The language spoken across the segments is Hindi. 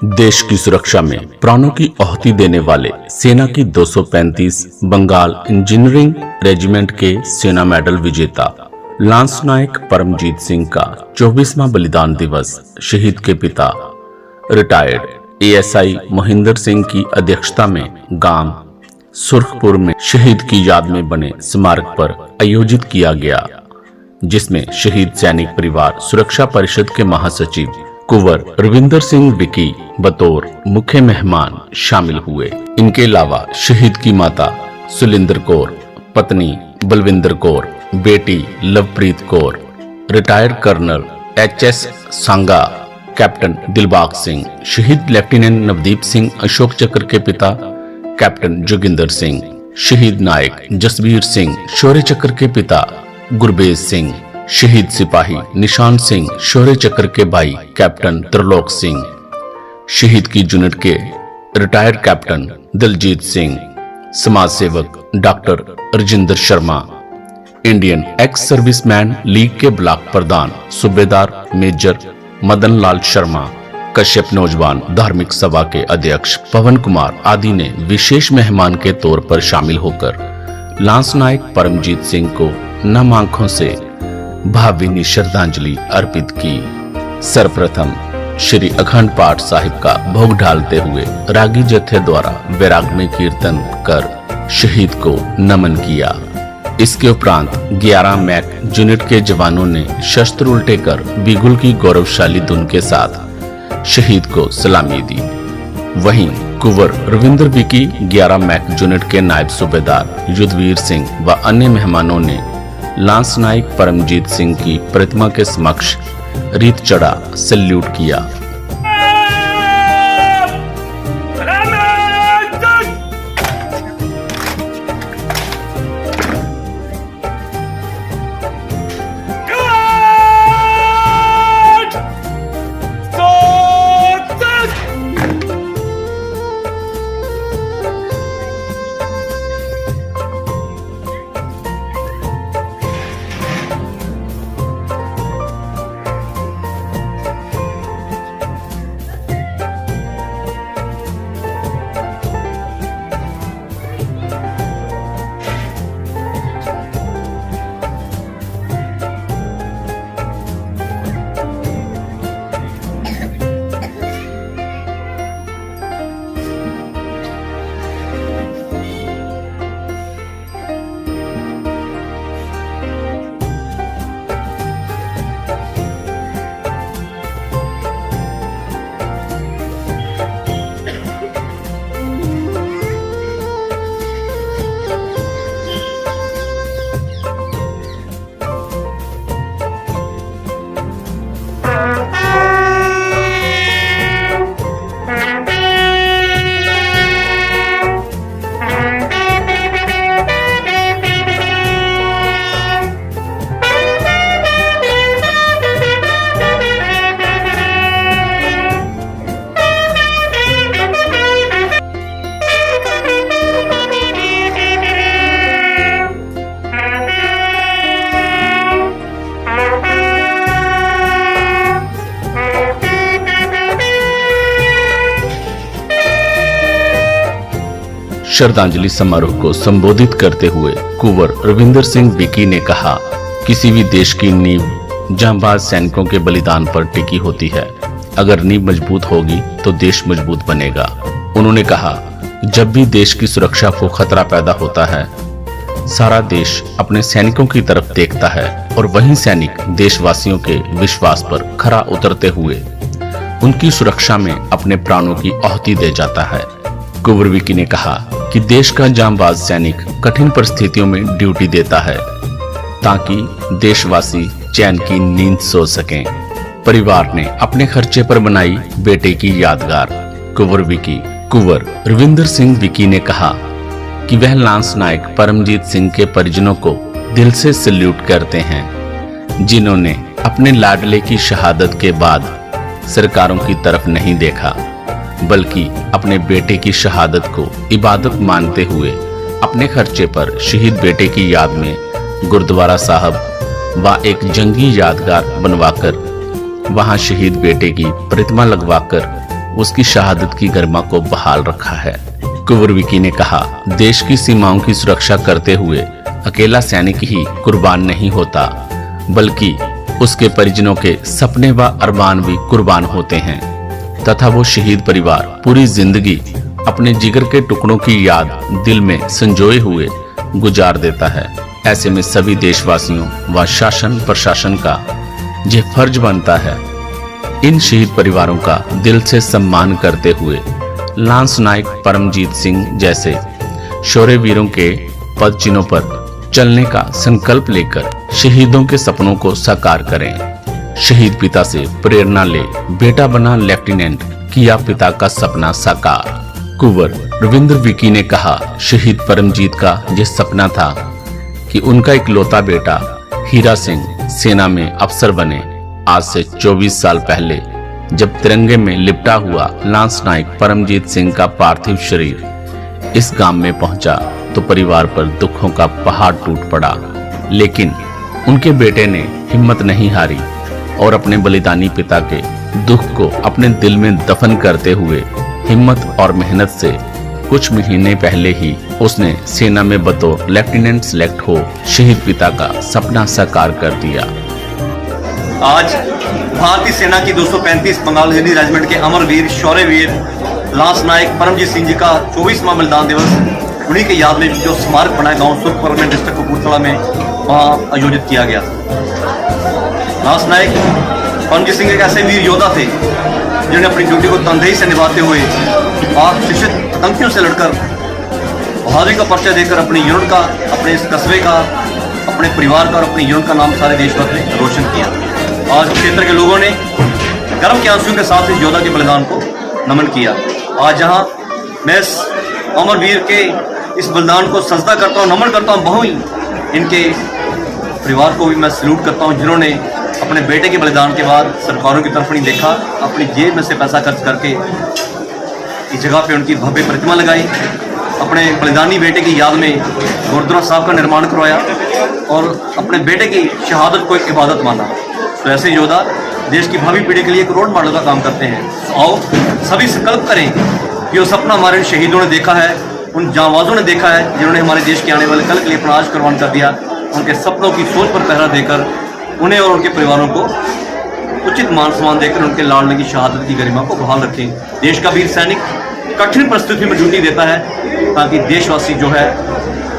देश की सुरक्षा में प्राणों की आहुति देने वाले सेना की 235 बंगाल इंजीनियरिंग रेजिमेंट के सेना मेडल विजेता लांस नायक परमजीत सिंह का 24वां बलिदान दिवस शहीद के पिता रिटायर्ड एएसआई मोहिंदर सिंह की अध्यक्षता में गांव सुर्खपुर में शहीद की याद में बने स्मारक पर आयोजित किया गया, जिसमें शहीद सैनिक परिवार सुरक्षा परिषद के महासचिव कुंवर रविंदर सिंह विकी बतौर मुख्य मेहमान शामिल हुए। इनके अलावा शहीद की माता सुलिंदर कौर, पत्नी बलविंदर कौर, बेटी Lovepreet Kaur, retired colonel HS Sanga, captain Dilbagh Singh, शहीद लेफ्टिनेंट नवदीप सिंह अशोक चक्र के पिता कैप्टन जोगिंदर सिंह, शहीद नायक जसबीर सिंह शौर्य चक्र के पिता गुरबेज सिंह, शहीद सिपाही निशान सिंह शौर्य चक्र के भाई कैप्टन त्रिलोक सिंह, शहीद की यूनिट के रिटायर्ड कैप्टन दिलजीत सिंह, समाज सेवक doctor Rajinder Sharma, Indian ex serviceman league के ब्लॉक प्रधान सूबेदार मेजर मदन लाल शर्मा, कश्यप नौजवान धार्मिक सभा के अध्यक्ष पवन कुमार आदि ने विशेष मेहमान के तौर पर शामिल होकर लांस नायक परमजीत सिंह को नम आंखों से भावभीनी श्रद्धांजलि अर्पित की। सर्वप्रथम श्री अखंड पाठ साहिब का भोग डालते हुए रागी जत्थे द्वारा वैराग्य कीर्तन कर शहीद को नमन किया। इसके उपरांत 11 मैक यूनिट के जवानों ने शस्त्र उल्टे कर बिगुल की गौरवशाली धुन के साथ शहीद को सलामी दी। वहीं कुंवर रविंदर विकी 11 मैक यूनिट के नायब सूबेदार युद्धवीर सिंह व अन्य मेहमानों ने लांस नायक परमजीत सिंह की प्रतिमा के समक्ष रीत चढ़ा सैल्यूट किया। श्रद्धांजलि समारोह को संबोधित करते हुए कुंवर रविंदर सिंह विकी ने कहा, किसी भी देश की नींव जांबाज सैनिकों के बलिदान पर टिकी होती है। अगर नींव मजबूत होगी तो देश मजबूत बनेगा। उन्होंने कहा, जब भी देश की सुरक्षा को खतरा पैदा होता है, सारा देश अपने सैनिकों की तरफ देखता है और वही सैनिक देशवासियों के विश्वास पर खरा उतरते हुए उनकी सुरक्षा में अपने प्राणों की आहुति दे जाता है। कुंवर विकी ने कहा कि देश का जांबाज सैनिक कठिन परिस्थितियों में ड्यूटी देता है ताकि देशवासी चैन की नींद सो सकें। परिवार ने अपने खर्चे पर बनाई बेटे की यादगार। कुंवर रविंदर सिंह विकी ने कहा कि वह लांस नायक परमजीत सिंह के परिजनों को दिल से सैल्यूट करते हैं, जिन्होंने अपने लाडले की शहादत के बाद सरकारों की तरफ नहीं देखा, बल्कि अपने बेटे की शहादत को इबादत मानते हुए अपने खर्चे पर शहीद बेटे की याद में गुरुद्वारा साहब व एक जंगी यादगार बनवाकर वहां शहीद बेटे की प्रतिमा लगवाकर उसकी शहादत की गरिमा को बहाल रखा है। कुंवर विकी ने कहा, देश की सीमाओं की सुरक्षा करते हुए अकेला सैनिक ही कुर्बान नहीं होता, बल्कि उसके परिजनों के सपने व अरमान भी कुर्बान होते हैं तथा वो शहीद परिवार पूरी जिंदगी अपने जिगर के टुकड़ों की याद दिल में संजोए हुए गुजार देता है। ऐसे में सभी देशवासियों व शासन प्रशासन का यह फर्ज बनता है इन शहीद परिवारों का दिल से सम्मान करते हुए लांस नायक परमजीत सिंह जैसे शौर्यवीरों के पद चिन्हों पर चलने का संकल्प लेकर शहीदों के सपनों को साकार करें। शहीद पिता से प्रेरणा ले बेटा बना लेफ्टिनेंट, किया पिता का सपना साकार। कुंवर रविंद्र विकी ने कहा, शहीद परमजीत का यह सपना था कि उनका इकलौता बेटा हीरा सिंह सेना में अफसर बने। आज से 24 साल पहले जब तिरंगे में लिपटा हुआ लांस नायक परमजीत सिंह का पार्थिव शरीर इस गांव में पहुंचा तो परिवार पर दुखों का पहाड़ टूट पड़ा, लेकिन उनके बेटे ने हिम्मत नहीं हारी और अपने बलिदानी पिता के दुख को अपने दिल में दफन करते हुए हिम्मत और मेहनत से कुछ महीने पहले ही उसने सेना में बतौर लेफ्टिनेंट सेलेक्ट हो शहीद पिता का सपना साकार कर दिया। आज भारतीय सेना की 235 बंगाल हिंदी रेजिमेंट के अमरवीर शौर्यवीर लांस नायक परमजीत सिंह जी का 24वां बलिदान दिवस उन्हीं के याद में जो स्मारक बना है गाँव सुरखपुर में डिस्ट्रिक्ट कपूरथला में, वहाँ आयोजित किया गया। लांस नायक परमजीत सिंह एक ऐसे वीर योद्धा थे जिन्होंने अपनी ड्यूटी को तनदेही से निभाते हुए पाक शिक्षित आतंकियों से लड़कर बहादुरी का परिचय देकर अपनी यूनिट का, अपने इस कस्बे का, अपने परिवार का और अपनी यूनिट का नाम सारे देश भर में रोशन किया। आज क्षेत्र के लोगों ने गर्व के आंसुओं के साथ इस योद्धा के बलिदान को नमन किया। आज जहां मैं इस अमरवीर के इस बलिदान को सजदा करता हूं, नमन करता हूं, बहु इनके परिवार को भी मैं सल्यूट करता हूं जिन्होंने अपने बेटे के बलिदान के बाद सरकारों की तरफ नहीं देखा, अपनी जेब में से पैसा खर्च करके इस जगह पे उनकी भव्य प्रतिमा लगाई, अपने बलिदानी बेटे की याद में गुरुद्वारा साहब का निर्माण करवाया और अपने बेटे की शहादत को एक इबादत माना। तो ऐसे योद्धा देश की भावी पीढ़ी के लिए एक रोल मॉडल का काम करते हैं। आओ सभी संकल्प करें कि वो सपना हमारे शहीदों ने देखा है, उन जांबाजों ने देखा है जिन्होंने हमारे देश के आने वाले कल के लिए अपना आज कुर्बान कर दिया। उनके सपनों की सोच पर पहरा देकर उन्हें और उनके परिवारों को उचित मान सम्मान देकर उनके लाड़ने की शहादत की गरिमा को बहाल रखें। देश का वीर सैनिक कठिन परिस्थिति में ड्यूटी देता है ताकि देशवासी जो है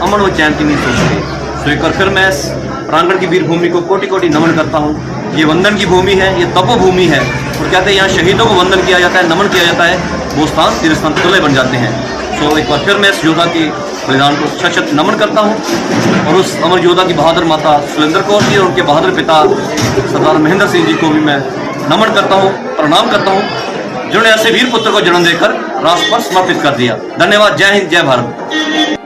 अमन व चैन की नींद सो सके। तो एक बार फिर मैं इस प्रांगण की वीर भूमि को कोटि कोटि नमन करता हूँ। ये वंदन की भूमि है, ये तपोभूमि है और कहते हैं यहाँ शहीदों को वंदन किया जाता है, नमन किया जाता है, वो स्थान तीर्थस्थान तुल्य बन जाते हैं। तो एक बार फिर मैं इस योद्धा की बलिदान को शत शत नमन करता हूँ और उस अमर योद्धा की बहादुर माता सुरेंद्र कौर जी और उनके बहादुर पिता सरदार महेंद्र सिंह जी को भी मैं नमन करता हूँ, प्रणाम करता हूँ जिन्होंने ऐसे वीर पुत्र को जन्म देकर राष्ट्र पर समर्पित कर दिया। धन्यवाद। जय हिंद, जय भारत।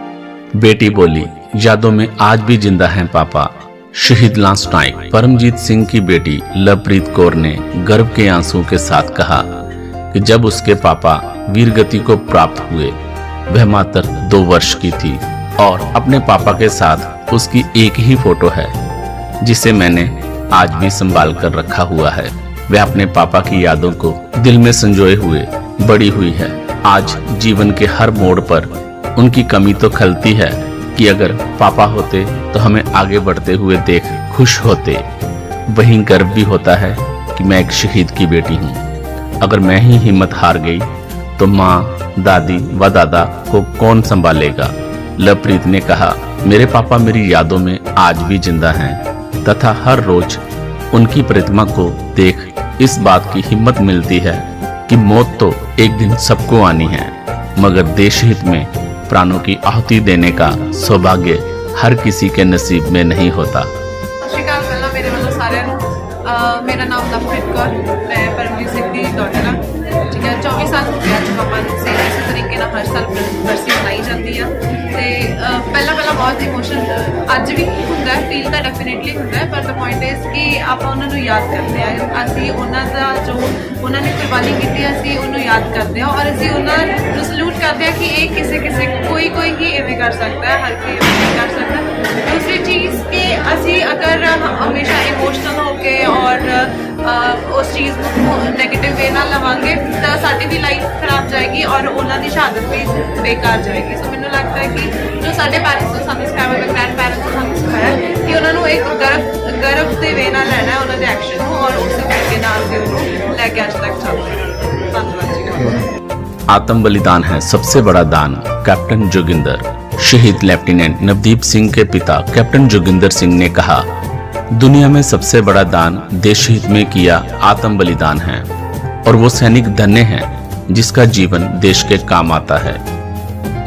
बेटी बोली, यादों में आज भी जिंदा हैं पापा। शहीद लांस नायक परमजीत सिंह की बेटी लवप्रीत कौर ने गर्व के आंसुओं के साथ कहा कि जब उसके पापा वीरगति को प्राप्त हुए वह मात्र 2 वर्ष की थी और अपने पापा के साथ उसकी एक ही फोटो है जिसे मैंने आज भी संभाल कर रखा हुआ है। वह अपने पापा की यादों को दिल में संजोए हुए बड़ी हुई है। आज जीवन के हर मोड़ पर उनकी कमी तो खलती है कि अगर पापा होते तो हमें आगे बढ़ते हुए देख खुश होते। वहीं गर्व भी होता है कि मैं एक शहीद की बेटी हूँ। अगर मैं ही हिम्मत हार गई तो माँ, दादी व दादा को कौन संभालेगा। लवप्रीत ने कहा, मेरे पापा मेरी यादों में आज भी जिंदा हैं तथा हर रोज उनकी प्रतिमा को देख इस बात की हिम्मत मिलती है कि मौत तो एक दिन सबको आनी है, मगर देश हित में प्राणों की आहुति देने का सौभाग्य हर किसी के नसीब में नहीं होता। ਪਹਿਲਾਂ ਮੇਰੇ ਵੱਲੋਂ ਸਾਰਿਆਂ ਨੂੰ ਮੇਰਾ ਨਾਮ ਲਵਪ੍ਰੀਤ ਕੌਰ, ਮੈਂ ਪਰਮਜੀਤ ਸਿੰਘ ਦੀ ਡਾਟਰ ਹਾਂ। ਠੀਕ ਹੈ, 24 ਸਾਲ ਹੋ ਗਏ ਅੱਜ ਪਾਪਾ ਨੂੰ ਸੇਮ ਇਸੇ ਤਰੀਕੇ ਨਾਲ ਹਰ ਸਾਲ ਬਰਸੀ ਮਨਾਈ ਜਾਂਦੀ ਆ ਤੇ ਪਹਿਲਾਂ ਬਹੁਤ ਇਮੋਸ਼ਨ ਅੱਜ ਵੀ ਹੁੰਦਾ, ਫੀਲ ਤਾਂ ਡੈਫੀਨੇਟਲੀ ਹੁੰਦਾ ਹੈ, ਪਰ ਦ ਪੁਆਇੰਟ ਇਜ਼ ਕਿ ਆਪਾਂ ਉਹਨਾਂ ਨੂੰ ਯਾਦ ਕਰਦੇ ਆ। ਅਸੀਂ ਉਹਨਾਂ ਦਾ ਜੋ ਉਹਨਾਂ ਨੇ ਕੁਰਬਾਨੀ ਕੀਤੀ ਅਸੀਂ ਉਹਨੂੰ ਯਾਦ ਕਰਦੇ ਆ ਔਰ ਅਸੀਂ ਉਹਨਾਂ ਨੂੰ ਸਲੂਟ ਕਰਦੇ ਆ ਕਿ ਇਹ ਕਿਸੇ ਕੋਈ ਹੀ ਇਵੇਂ ਕਰ ਸਕਦਾ ਹੈ, ਹਰ ਕੋਈ ਇਵੇਂ ਕਰ ਸਕਦਾ है। दूसरी चीज़ कि असी अगर हमेशा इमोशनल होके और ਉਸ ਚੀਜ਼ ਨੂੰ ਨੈਗੇਟਿਵ ਵੇ ਨਾਲ ਲਵਾਂਗੇ ਤਾਂ ਸਾਡੀ ਵੀ ਲਾਈਫ ਖਰਾਬ ਜਾਏਗੀ ਔਰ ਉਹਨਾਂ ਦੀ ਸ਼ਹਾਦਤ ਵੀ ਬੇਕਾਰ ਜਾਏਗੀ। ਸੋ ਮੈਨੂੰ ਲੱਗਦਾ ਹੈ ਕਿ ਜੋ ਸਾਡੇ ਪੈਰੈਂਟਸ ਨੇ ਸਾਨੂੰ ਸਿਖਾਇਆ ਹੋਇਆ, ਗ੍ਰੈਂਡ ਪੈਰੈਂਟਸ ਨੇ ਸਾਨੂੰ ਸਿਖਾਇਆ ਕਿ ਉਹਨਾਂ ਨੂੰ ਇੱਕ ਗਰਵ ਦੇ ਵੇ ਨਾਲ ਲੈਣਾ ਉਹਨਾਂ ਦੇ ਐਕਸ਼ਨ ਨੂੰ ਔਰ ਉਸੇ ਤਰੀਕੇ ਨਾਲ ਅਸੀਂ ਉਹਨੂੰ ਲੈ ਕੇ ਅੱਜ ਤੱਕ ਚੱਲਦੇ ਹਾਂ। ਧੰਨਵਾਦ ਜੀ। आत्म बलिदान है सबसे बड़ा दान। कैप्टन जोगिंदर। शहीद लेफ्टिनेंट नवदीप सिंह के पिता कैप्टन जोगिंदर सिंह ने कहा, दुनिया में सबसे बड़ा दान देश हित में किया आत्म बलिदान है और वो सैनिक धन्य है जिसका जीवन देश के काम आता है।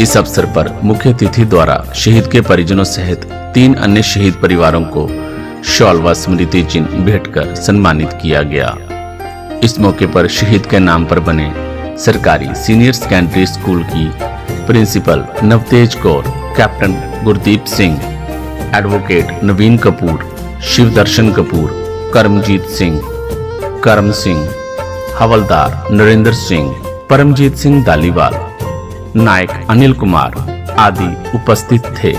इस अवसर पर मुख्य अतिथि द्वारा शहीद के परिजनों सहित 3 अन्य शहीद परिवारों को शॉल व स्मृति चिन्ह भेंट कर सम्मानित किया गया। इस मौके पर शहीद के नाम पर बने सरकारी सीनियर सेकेंडरी स्कूल की principal Navtej Kaur, captain Gurdeep Singh, advocate Naveen Kapoor, Shivdarshan Kapoor, Karamjeet Singh, Karam Singh, हवलदार नरेंद्र सिंह, परमजीत सिंह दालीवाल, नायक अनिल कुमार आदि उपस्थित थे।